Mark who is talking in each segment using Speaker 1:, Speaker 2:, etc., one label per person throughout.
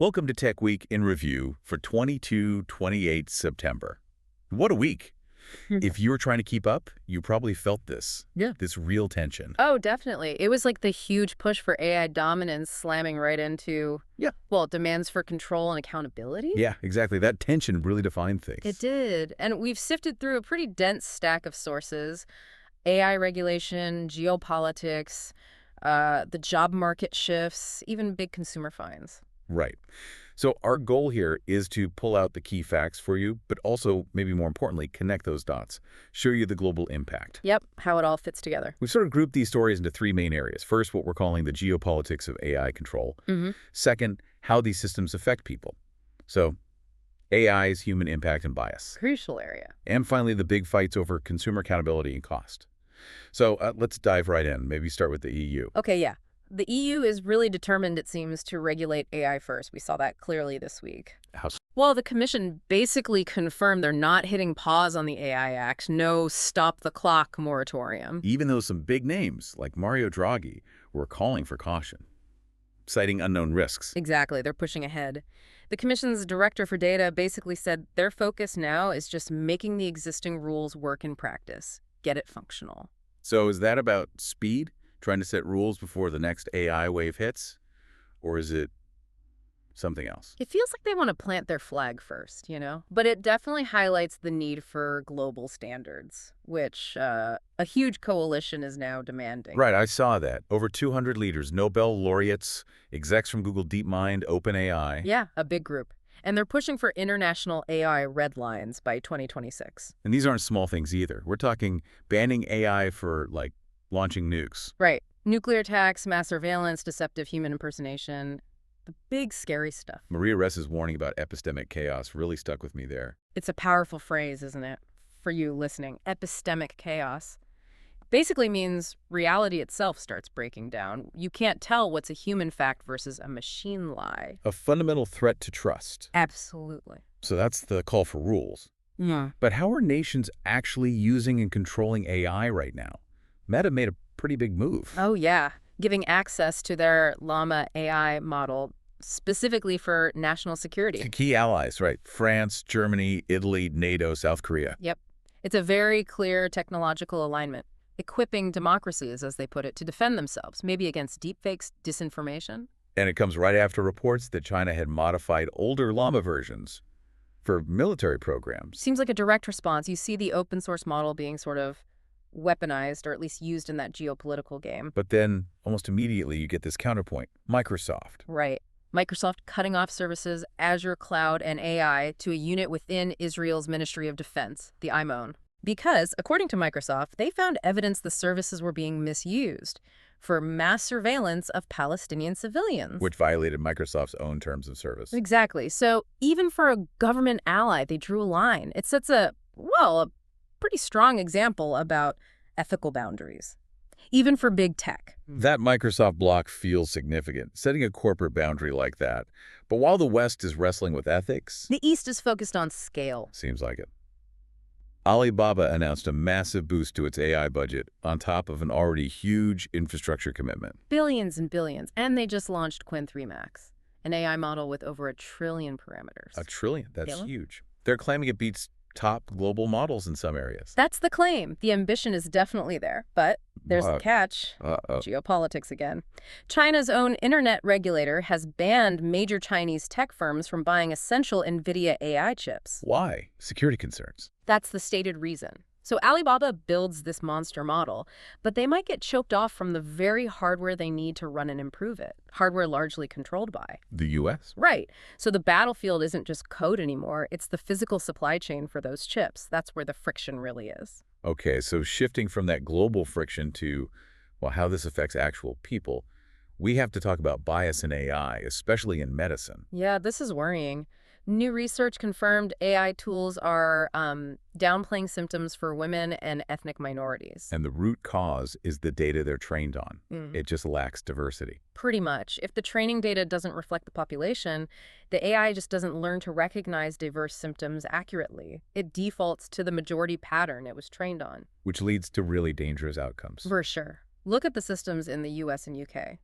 Speaker 1: Welcome to Tech Week in Review for 22-28 September. What a week. If you were trying to keep up, you probably felt this.
Speaker 2: Yeah.
Speaker 1: This real tension.
Speaker 2: Oh, definitely. It was like the huge push for AI dominance slamming right into,
Speaker 1: Yeah.
Speaker 2: well, demands for control and accountability.
Speaker 1: Yeah, exactly. That tension really defined things.
Speaker 2: It did. And we've sifted through a pretty dense stack of sources: AI regulation, geopolitics, the job market shifts, even big consumer fines.
Speaker 1: Right. So our goal here is to pull out the key facts for you, but also, maybe more importantly, connect those dots, show you the global impact.
Speaker 2: Yep, how it all fits together.
Speaker 1: We've sort of grouped these stories into three main areas. First, what we're calling the geopolitics of AI control. Second, how these systems affect people. So AI's human impact and bias.
Speaker 2: Crucial area.
Speaker 1: And finally, the big fights over consumer accountability and cost. So let's dive right in. Maybe start with the EU.
Speaker 2: Okay, yeah. The EU is really determined, it seems, to regulate AI first. We saw that clearly this week. Well, the Commission basically confirmed they're not hitting pause on the AI Act. No stop-the-clock moratorium.
Speaker 1: Even though some big names, like Mario Draghi, were calling for caution, citing unknown risks.
Speaker 2: Exactly. They're pushing ahead. The Commission's director for data basically said their focus now is just making the existing rules work in practice. Get it functional.
Speaker 1: So is that about speed? Trying to set rules before the next AI wave hits? Or is it something else?
Speaker 2: It feels like they want to plant their flag first, you know? But it definitely highlights the need for global standards, which a huge coalition is now demanding.
Speaker 1: Right, I saw that. Over 200 leaders, Nobel laureates, execs from Google DeepMind, OpenAI.
Speaker 2: Yeah, a big group. And they're pushing for international AI red lines by 2026.
Speaker 1: And these aren't small things either. We're talking banning AI for, like, launching nukes.
Speaker 2: Right. Nuclear attacks, mass surveillance, deceptive human impersonation. The big, scary stuff.
Speaker 1: Maria Ressa's warning about epistemic chaos really stuck with me there.
Speaker 2: It's a powerful phrase, isn't it? For you listening. Epistemic chaos. Basically means reality itself starts breaking down. You can't tell what's a human fact versus a machine lie.
Speaker 1: A fundamental threat to trust.
Speaker 2: Absolutely.
Speaker 1: So that's the call for rules.
Speaker 2: Yeah.
Speaker 1: But how are nations actually using and controlling AI right now? Meta made a pretty big move.
Speaker 2: Oh, yeah. Giving access to their Llama AI model specifically for national security.
Speaker 1: Key allies, right? France, Germany, Italy, NATO, South Korea.
Speaker 2: Yep. It's a very clear technological alignment, equipping democracies, as they put it, to defend themselves, maybe against deepfakes, disinformation.
Speaker 1: And it comes right after reports that China had modified older Llama versions for military programs.
Speaker 2: Seems like a direct response. You see the open source model being sort of weaponized, or at least used in that geopolitical game.
Speaker 1: But then, almost immediately, you get this counterpoint, Microsoft.
Speaker 2: Right. Microsoft cutting off services, Azure Cloud, and AI to a unit within Israel's Ministry of Defense, the IMON. Because, according to Microsoft, they found evidence the services were being misused for mass surveillance of Palestinian civilians.
Speaker 1: Which violated Microsoft's own terms of service.
Speaker 2: Exactly. So even for a government ally, they drew a line. It sets a pretty strong example about ethical boundaries, even for big tech.
Speaker 1: That Microsoft block feels significant, setting a corporate boundary like that. But while the West is wrestling with ethics,
Speaker 2: The East is focused on scale.
Speaker 1: seems like it. Alibaba announced a massive boost to its AI budget on top of an already huge infrastructure commitment.
Speaker 2: Billions and billions. And they just launched Qwen 3 Max, an AI model with over 1 trillion parameters.
Speaker 1: $1 trillion, that's
Speaker 2: Yeah.
Speaker 1: huge. They're claiming it beats top global models in some areas.
Speaker 2: That's the claim. The ambition is definitely there. But there's the catch.
Speaker 1: Uh-oh.
Speaker 2: Geopolitics again. China's own internet regulator has banned major Chinese tech firms from buying essential NVIDIA AI chips.
Speaker 1: Why? Security concerns.
Speaker 2: That's the stated reason. So Alibaba builds this monster model, but they might get choked off from the very hardware they need to run and improve it. Hardware largely controlled by.
Speaker 1: The U.S.?
Speaker 2: Right. So the battlefield isn't just code anymore. It's the physical supply chain for those chips. That's where the friction really is.
Speaker 1: Okay, so shifting from that global friction to, well, how this affects actual people, we have to talk about bias in AI, especially in medicine.
Speaker 2: Yeah, this is worrying. New research confirmed AI tools are downplaying symptoms for women and ethnic minorities.
Speaker 1: And the root cause is the data they're trained on. It just lacks diversity.
Speaker 2: Pretty much. If the training data doesn't reflect the population, the AI just doesn't learn to recognize diverse symptoms accurately. It defaults to the majority pattern it was trained on.
Speaker 1: Which leads to really dangerous outcomes.
Speaker 2: For sure. Look at the systems in the US and UK.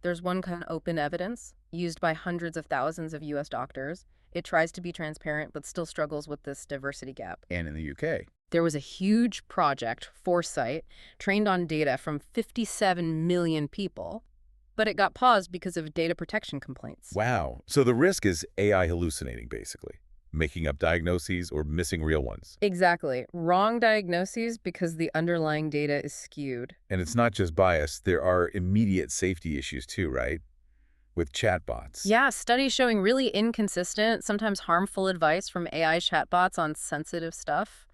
Speaker 2: There's one called open evidence, used by hundreds of thousands of U.S. doctors. It tries to be transparent, but still struggles with this diversity gap.
Speaker 1: And in the UK.
Speaker 2: There was a huge project, Foresight, trained on data from 57 million people, but it got paused because of data protection complaints.
Speaker 1: Wow. So the risk is AI hallucinating, basically, making up diagnoses or missing real ones.
Speaker 2: Exactly. Wrong diagnoses because the underlying data is skewed.
Speaker 1: And it's not just bias. There are immediate safety issues too, right? With chatbots.
Speaker 2: Yeah, studies showing really inconsistent, sometimes harmful advice from AI chatbots on sensitive stuff,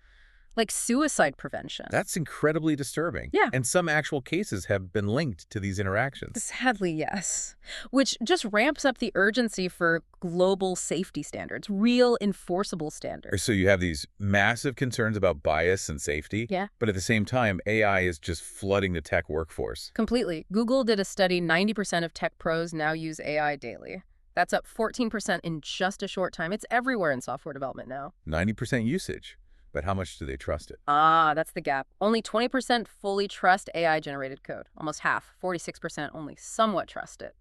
Speaker 2: like suicide prevention.
Speaker 1: That's incredibly disturbing.
Speaker 2: Yeah.
Speaker 1: And some actual cases have been linked to these interactions.
Speaker 2: Sadly, yes. Which just ramps up the urgency for global safety standards, real enforceable standards.
Speaker 1: So you have these massive concerns about bias and safety,
Speaker 2: Yeah.
Speaker 1: but at the same time, AI is just flooding the tech workforce.
Speaker 2: Completely. Google did a study, 90% of tech pros now use AI daily. That's up 14% in just a short time. It's everywhere in software development now.
Speaker 1: 90% usage. But how much do they trust it?
Speaker 2: That's the gap. Only 20% fully trust AI-generated code. Almost half, 46% only somewhat trust it.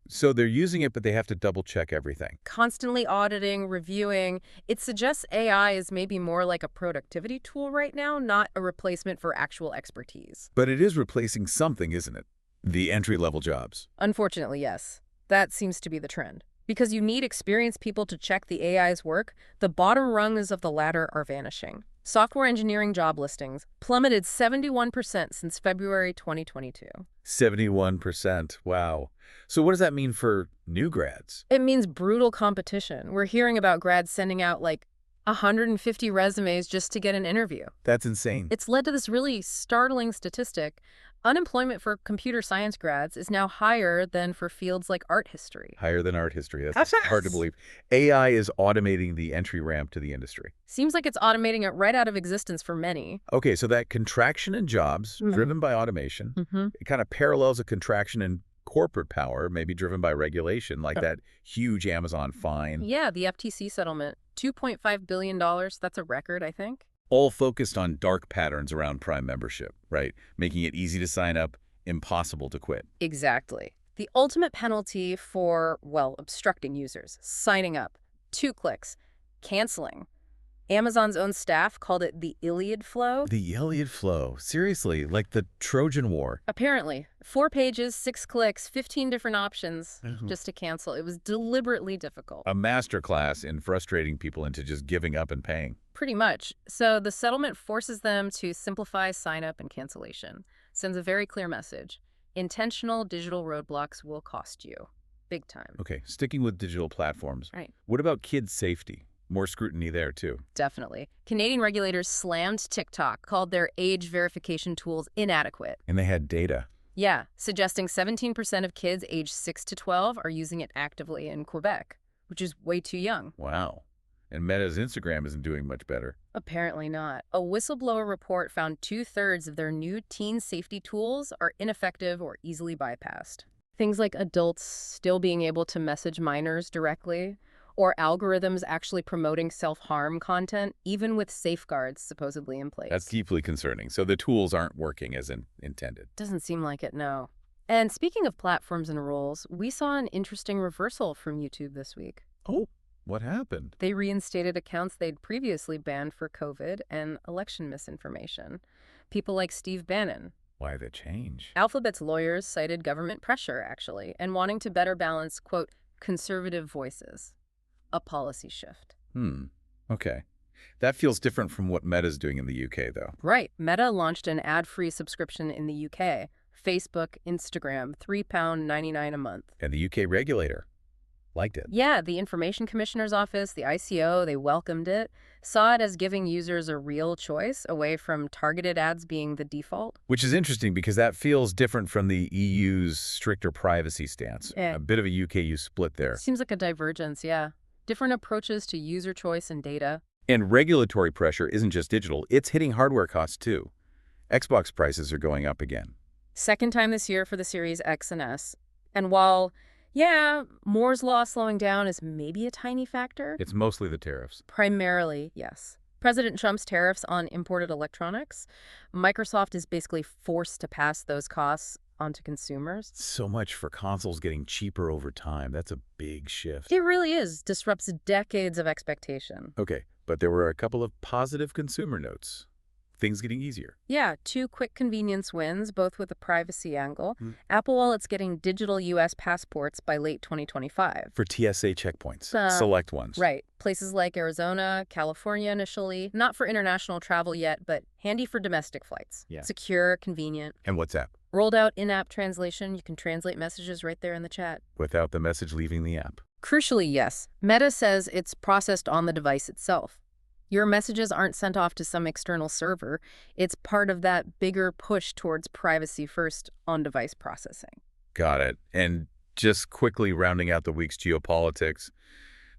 Speaker 1: So they're using it, but they have to double-check everything.
Speaker 2: Constantly auditing, reviewing. It suggests AI is maybe more like a productivity tool right now, not a replacement for actual expertise.
Speaker 1: But it is replacing something, isn't it? The entry-level jobs.
Speaker 2: Unfortunately, yes. That seems to be the trend. Because you need experienced people to check the AI's work, the bottom rungs of the ladder are vanishing. Software engineering job listings plummeted 71% since February 2022.
Speaker 1: 71%. Wow. So what does that mean for new grads?
Speaker 2: It means brutal competition. We're hearing about grads sending out like 150 resumes just to get an interview.
Speaker 1: That's insane.
Speaker 2: It's led to this really startling statistic. Unemployment for computer science grads is now higher than for fields like art history.
Speaker 1: Higher than art history. That's hard to believe. AI is automating the entry ramp to the industry.
Speaker 2: Seems like it's automating it right out of existence for many.
Speaker 1: Okay, so that contraction in jobs driven by automation, it kind of parallels a contraction in corporate power, maybe driven by regulation, like that huge Amazon fine.
Speaker 2: Yeah, the FTC settlement, $2.5 billion. That's a record, I think.
Speaker 1: All focused on dark patterns around Prime membership, right? Making it easy to sign up, impossible to quit.
Speaker 2: Exactly. The ultimate penalty for, well, obstructing users, signing up, 2 clicks, canceling. Amazon's own staff called it the Iliad flow.
Speaker 1: The Iliad flow. Seriously, like the Trojan War.
Speaker 2: Apparently. 4 pages, 6 clicks, 15 different options just to cancel. It was deliberately difficult.
Speaker 1: A masterclass in frustrating people into just giving up and paying.
Speaker 2: Pretty much. So the settlement forces them to simplify sign-up and cancellation. Sends a very clear message. Intentional digital roadblocks will cost you. Big time.
Speaker 1: Okay, sticking with digital platforms.
Speaker 2: Right.
Speaker 1: What about kids' safety? More scrutiny there, too.
Speaker 2: Definitely. Canadian regulators slammed TikTok, called their age verification tools inadequate.
Speaker 1: And they had data.
Speaker 2: Yeah, suggesting 17% of kids aged 6 to 12 are using it actively in Quebec, which is way too young.
Speaker 1: Wow. And Meta's Instagram isn't doing much better.
Speaker 2: Apparently not. A whistleblower report found 2/3 of their new teen safety tools are ineffective or easily bypassed. Things like adults still being able to message minors directly, or algorithms actually promoting self-harm content, even with safeguards supposedly in place.
Speaker 1: That's deeply concerning. So the tools aren't working as intended.
Speaker 2: Doesn't seem like it, no. And speaking of platforms and rules, we saw an interesting reversal from YouTube this week.
Speaker 1: Oh, what happened?
Speaker 2: They reinstated accounts they'd previously banned for COVID and election misinformation. People like Steve Bannon.
Speaker 1: Why the change?
Speaker 2: Alphabet's lawyers cited government pressure, actually, and wanting to better balance, quote, conservative voices. A policy shift.
Speaker 1: Okay. That feels different from what Meta's doing in the UK, though.
Speaker 2: Right. Meta launched an ad-free subscription in the UK. Facebook, Instagram, £3.99 a month.
Speaker 1: And the UK regulator liked it.
Speaker 2: Yeah, the Information Commissioner's Office, the ICO, they welcomed it, saw it as giving users a real choice away from targeted ads being the default.
Speaker 1: Which is interesting because that feels different from the EU's stricter privacy stance.
Speaker 2: Yeah.
Speaker 1: A bit of a UK-EU split there.
Speaker 2: Seems like a divergence, yeah. Different approaches to user choice and data.
Speaker 1: And regulatory pressure isn't just digital, it's hitting hardware costs too. Xbox prices are going up again.
Speaker 2: Second time this year for the Series X and S. And while, yeah, Moore's Law slowing down is maybe a tiny factor,
Speaker 1: It's mostly the tariffs.
Speaker 2: primarily, yes. President Trump's tariffs on imported electronics, Microsoft is basically forced to pass those costs onto consumers.
Speaker 1: So much for consoles getting cheaper over time. That's a big shift.
Speaker 2: It really is. Disrupts decades of expectation.
Speaker 1: Okay, but there were a couple of positive consumer notes. Things getting easier.
Speaker 2: Yeah, 2 quick convenience wins, both with a privacy angle. Apple Wallet's getting digital U.S. passports by late 2025.
Speaker 1: For TSA checkpoints, select ones.
Speaker 2: Right. Places like Arizona, California initially. Not for international travel yet, but handy for domestic flights.
Speaker 1: Yeah.
Speaker 2: Secure, convenient.
Speaker 1: And WhatsApp?
Speaker 2: Rolled out in-app translation. You can translate messages right there in the chat.
Speaker 1: Without the message leaving the app.
Speaker 2: Crucially, yes. Meta says it's processed on the device itself. Your messages aren't sent off to some external server. It's part of that bigger push towards privacy-first on-device processing.
Speaker 1: Got it. And just quickly rounding out the week's geopolitics,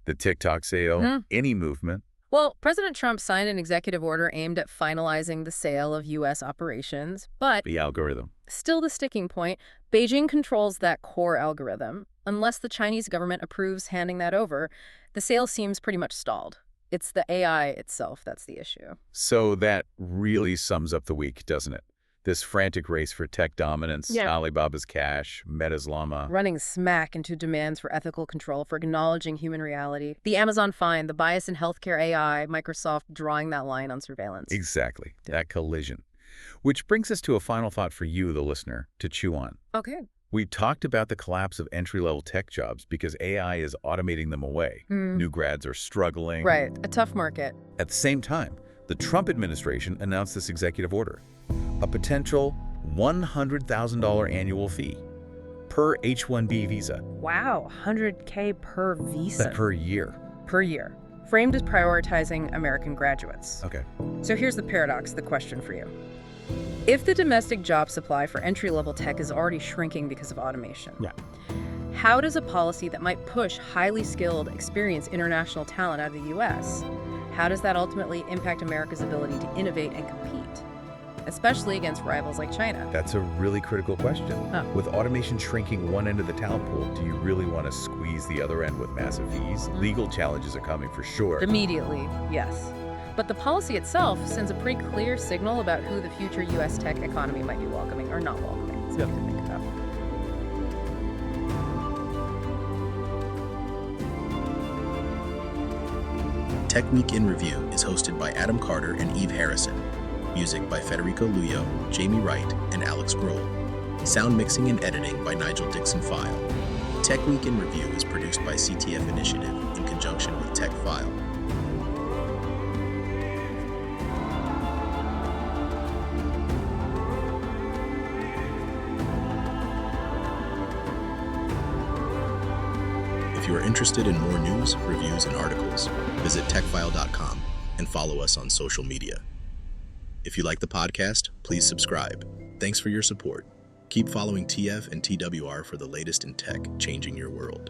Speaker 1: the TikTok sale, any movement?
Speaker 2: Well, President Trump signed an executive order aimed at finalizing the sale of U.S. operations, but
Speaker 1: The algorithm.
Speaker 2: still the sticking point, Beijing controls that core algorithm. Unless the Chinese government approves handing that over, the sale seems pretty much stalled. It's the AI itself that's the issue.
Speaker 1: So that really sums up the week, doesn't it? This frantic race for tech dominance, Alibaba's cash, Meta's Llama.
Speaker 2: Running smack into demands for ethical control, for acknowledging human reality. The Amazon fine, the bias in healthcare AI, Microsoft drawing that line on surveillance.
Speaker 1: Exactly, that collision. Which brings us to a final thought for you, the listener, to chew on.
Speaker 2: Okay.
Speaker 1: We talked about the collapse of entry-level tech jobs because AI is automating them away. New grads are struggling.
Speaker 2: Right, a tough market.
Speaker 1: At the same time, the Trump administration announced this executive order, a potential $100,000 annual fee per H-1B visa.
Speaker 2: Wow, $100K per visa.
Speaker 1: Per year.
Speaker 2: Per year. Framed as prioritizing American graduates.
Speaker 1: Okay.
Speaker 2: So here's the paradox, the question for you. If the domestic job supply for entry-level tech is already shrinking because of automation, how does a policy that might push highly skilled, experienced international talent out of the U.S., how does that ultimately impact America's ability to innovate and compete, especially against rivals like China?
Speaker 1: That's a really critical question. With automation shrinking one end of the talent pool, do you really want to squeeze the other end with massive fees? Legal challenges are coming for sure.
Speaker 2: Immediately, yes. But the policy itself sends a pretty clear signal about who the future U.S. tech economy might be welcoming or not welcoming. Something to think about.
Speaker 3: Tech Week in Review is hosted by Adam Carter and Eve Harrison. Music by Federico Luyo, Jamie Wright, and Alex Grohl. Sound mixing and editing by Nigel Dixon-File. Tech Week in Review is produced by CTF Initiative in conjunction with TechFyle. If you are interested in more news, reviews, and articles, visit techfile.com and follow us on social media. If you like the podcast, please subscribe. Thanks for your support. Keep following TF and TWR for the latest in tech changing your world.